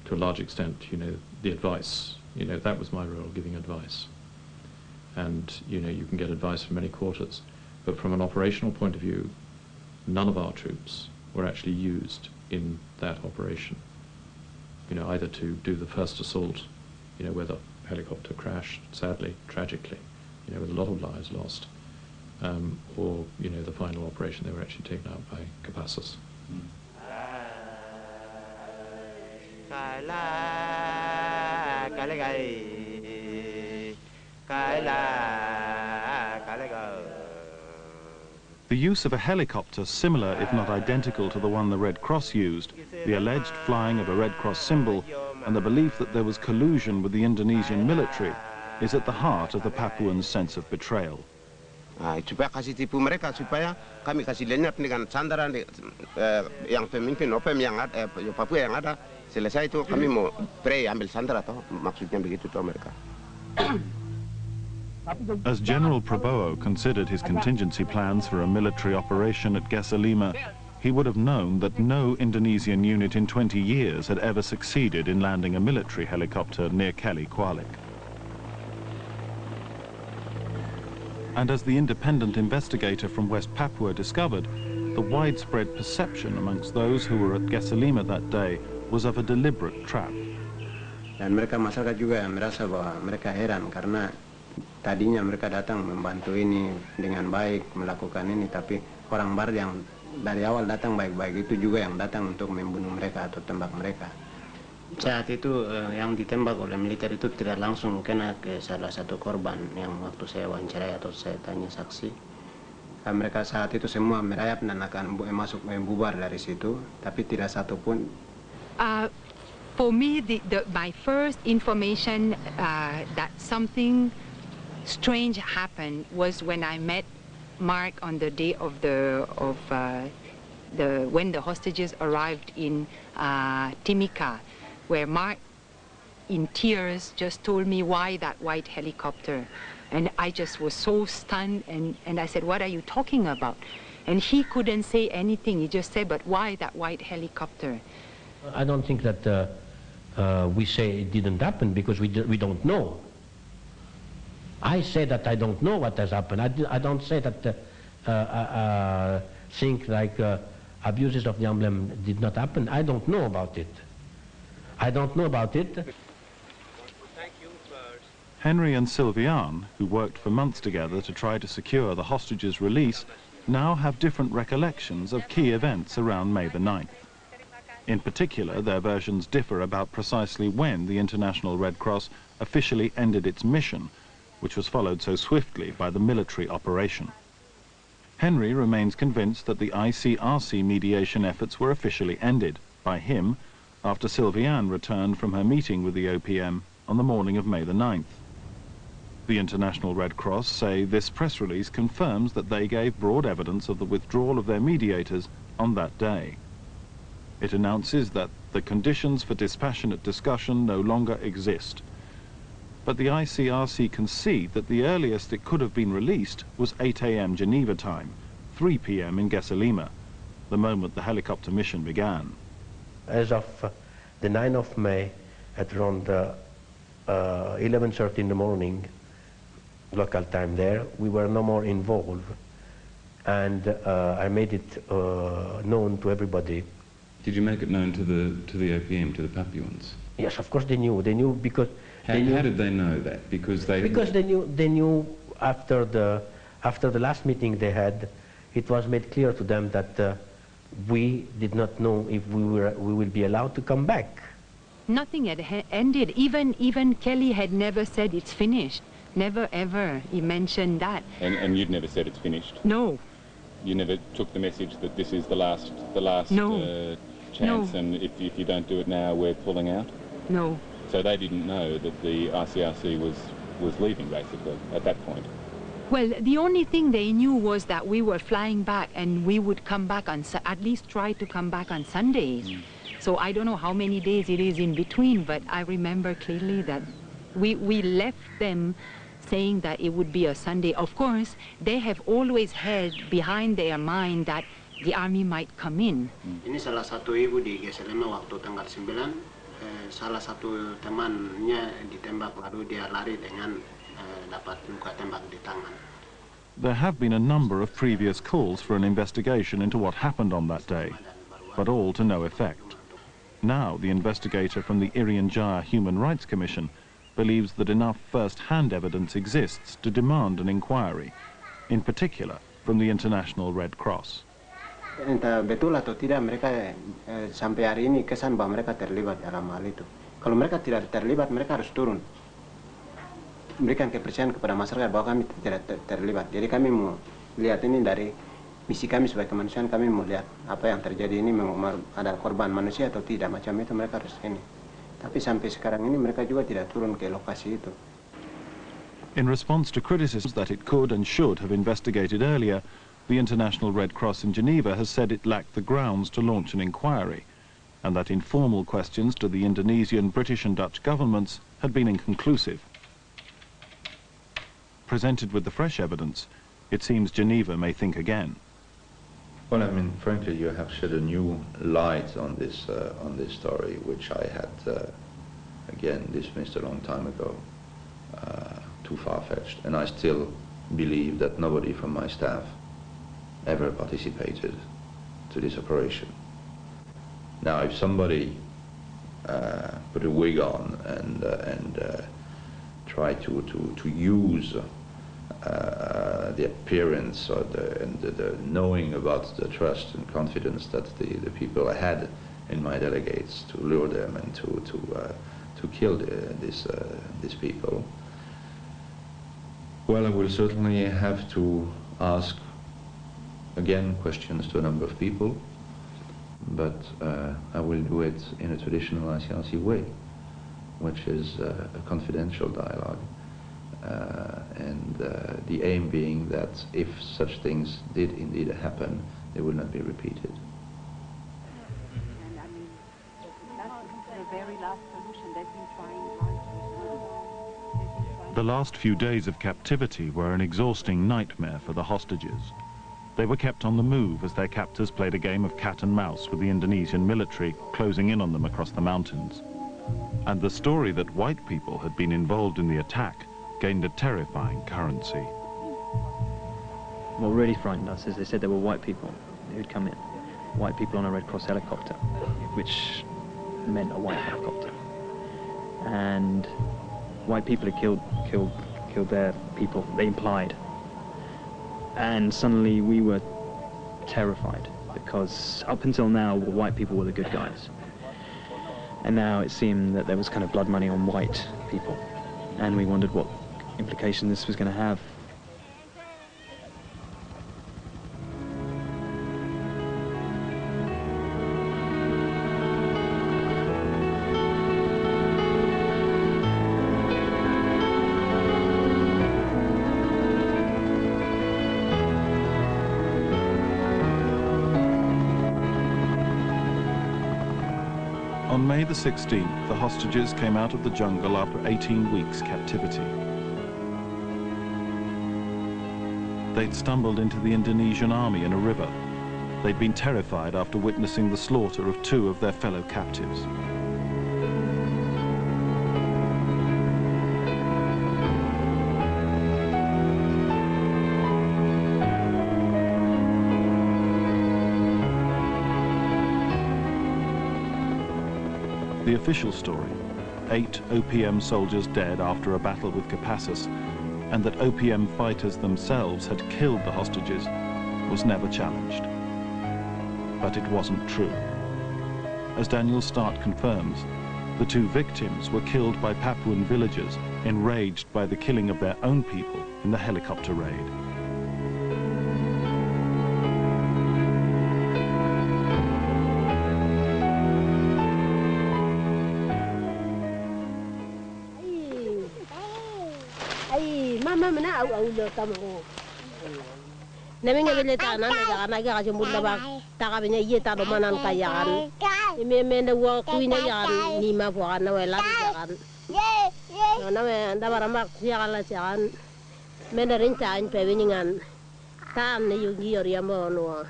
to a large extent, the advice. That was my role, giving advice. And, you can get advice from many quarters. But from an operational point of view, none of our troops were actually used in that operation. Either to do the first assault, where the helicopter crashed, sadly, tragically, with a lot of lives lost, or, the final operation, they were actually taken out by Kopassus. The use of a helicopter similar, if not identical, to the one the Red Cross used, the alleged flying of a Red Cross symbol, and the belief that there was collusion with the Indonesian military is at the heart of the Papuans' sense of betrayal. Supaya kasih tipu mereka, supaya kami kasih lenyap dengan sandaran yang pemimpin OPM yang ada, Papua yang ada, selesai itu kami mau ambil sandera toh, maksudnya begitu toh mereka. As General Prabowo considered his contingency plans for a military operation at Gaselema, he would have known that no Indonesian unit in 20 years had ever succeeded in landing a military helicopter near Kali Kwalik. And as the independent investigator from West Papua discovered, the widespread perception amongst those who were at Gaselema that day was of a deliberate trap. Dan mereka masyarakat juga merasa bahwa mereka heran karena tadinya mereka datang membantu ini dengan baik, melakukan ini, tapi orang Barat yang dari awal datang baik-baik itu juga yang datang untuk membunuh mereka atau tembak mereka. Saat itu yang ditembak oleh militer itu tidak langsung kena ke salah satu korban yang waktu saya wawancarai atau saya tanya saksi. Mereka saat itu semua merayap dan akan masuk membubar dari situ, tapi tidak satu pun. For me, my first information that something strange happened was when I met Mark on the day of when the hostages arrived in Timika, where Mark, in tears, just told me why that white helicopter, and I just was so stunned, and I said, "What are you talking about?" And he couldn't say anything. He just said, "But why that white helicopter?" I don't think that we say it didn't happen because we don't know. I say that I don't know what has happened. I don't say that things like abuses of the emblem did not happen. I don't know about it. I don't know about it. Henry and Sylviane, who worked for months together to try to secure the hostages' release, now have different recollections of key events around May the 9th. In particular, their versions differ about precisely when the International Red Cross officially ended its mission, which was followed so swiftly by the military operation. Henry remains convinced that the ICRC mediation efforts were officially ended by him after Sylviane returned from her meeting with the OPM on the morning of May the 9th. The International Red Cross say this press release confirms that they gave broad evidence of the withdrawal of their mediators on that day. It announces that the conditions for dispassionate discussion no longer exist. But the ICRC concede that the earliest it could have been released was 8 a.m. Geneva time, 3 p.m. in Gaselema, the moment the helicopter mission began. As of the 9th of May, at around 11:30 in the morning, local time there, we were no more involved, and I made it known to everybody. Did you make it known to the OPM, to the Papuans? Yes, of course they knew. They knew because how did they know that? Because they knew after the last meeting they had, it was made clear to them that we did not know if we will be allowed to come back. Nothing had ended. Even Kelly had never said it's finished. Never ever he mentioned that. And you'd never said it's finished? No. You never took the message that this is the last no. chance, no. and if you don't do it now, we're pulling out? No. So they didn't know that the ICRC was leaving, basically, at that point? Well, the only thing they knew was that we were flying back, and we would come back on, at least try to come back on Sundays. So I don't know how many days it is in between, but I remember clearly that we left them saying that it would be a Sunday. Of course, they have always had behind their mind that the army might come in. Ini salah satu ibu di Gaselema waktu tanggal 9 salah satu temannya ditembak lalu dia lari dengan dapat luka tembak di tangan. There have been a number of previous calls for an investigation into what happened on that day, but all to no effect. Now the investigator from the Irian Jaya Human Rights Commission believes that enough first-hand evidence exists to demand an inquiry, in particular from the International Red Cross. Entah betul atau tidak mereka sampai hari ini kesan bahwa mereka terlibat dalam hal itu. Kalau mereka tidak terlibat, mereka harus turun. Berikan kepercayaan kepada masyarakat bahwa kami tidak terlibat. Jadi kami mau lihat ini dari misi kami sebagai kemanusiaan, kami mau lihat apa yang terjadi ini, ada korban manusia atau tidak, macam itu mereka harus ini. Tapi sampai sekarang ini mereka juga tidak turun ke lokasi itu. In response to criticisms that it could and should have investigated earlier, the International Red Cross in Geneva has said it lacked the grounds to launch an inquiry, and that informal questions to the Indonesian, British and Dutch governments had been inconclusive. Presented with the fresh evidence, it seems Geneva may think again. Well, I mean, frankly, you have shed a new light on this story, which I had, again, dismissed a long time ago, too far-fetched. And I still believe that nobody from my staff ever participated to this operation. Now, if somebody put a wig on and try to use the appearance or the knowing about the trust and confidence that the people had in my delegates to lure them and to kill these people, well, I will certainly have to ask again questions to a number of people, but I will do it in a traditional ICRC way, which is a confidential dialogue, and the aim being that if such things did indeed happen, they will not be repeated. And I mean, that's the very last solution. They've been trying. The last few days of captivity were an exhausting nightmare for the hostages. They were kept on the move as their captors played a game of cat and mouse with the Indonesian military, closing in on them across the mountains. And the story that white people had been involved in the attack gained a terrifying currency. What really frightened us is they said there were white people who'd come in, white people on a Red Cross helicopter, which meant a white helicopter. And white people had killed their people, they implied. And suddenly we were terrified, because up until now, white people were the good guys. And now it seemed that there was kind of blood money on white people. And we wondered what implication this was going to have. On May the 16th, the hostages came out of the jungle after 18 weeks' captivity. They'd stumbled into the Indonesian army in a river. They'd been terrified after witnessing the slaughter of 2 of their fellow captives. The official story, 8 OPM soldiers dead after a battle with Kopassus, and that OPM fighters themselves had killed the hostages, was never challenged. But it wasn't true. As Daniel Start confirms, the 2 victims were killed by Papuan villagers, enraged by the killing of their own people in the helicopter raid. Naming ngabili tanan naga kasi mula ba takabnya iya tado manan kayan ime nda wa kuina yan ni ma po kana wala kan na me nda baramak ya kala chan menda rincan pewiningan tam ne yu gior yamo no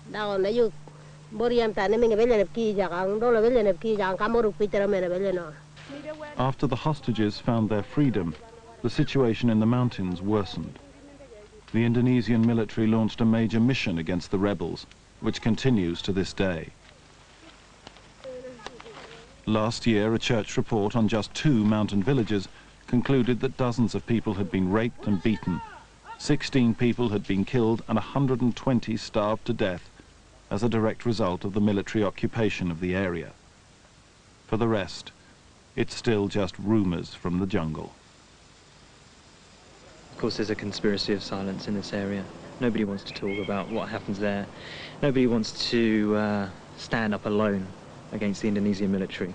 da on ne yu After the hostages found their freedom, the situation in the mountains worsened. The Indonesian military launched a major mission against the rebels, which continues to this day. Last year, a church report on just 2 mountain villages concluded that dozens of people had been raped and beaten, 16 people had been killed, and 120 starved to death as a direct result of the military occupation of the area. For the rest, it's still just rumors from the jungle. Of course, there's a conspiracy of silence in this area. Nobody wants to talk about what happens there. Nobody wants to stand up alone against the Indonesian military.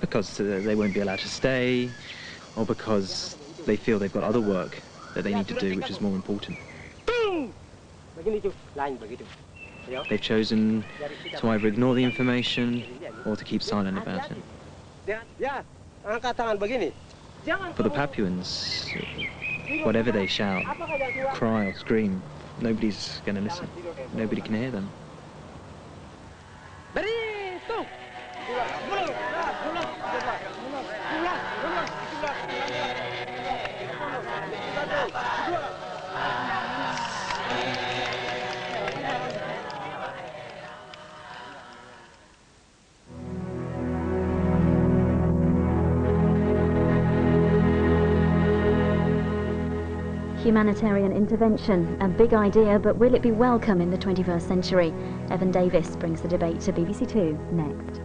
Because they won't be allowed to stay, or because they feel they've got other work that they need to do, which is more important. They've chosen to either ignore the information or to keep silent about it. For the Papuans, whatever they shout, cry or scream, nobody's going to listen. Nobody can hear them. Humanitarian intervention, a big idea, but will it be welcome in the 21st century? Evan Davis brings the debate to BBC Two next.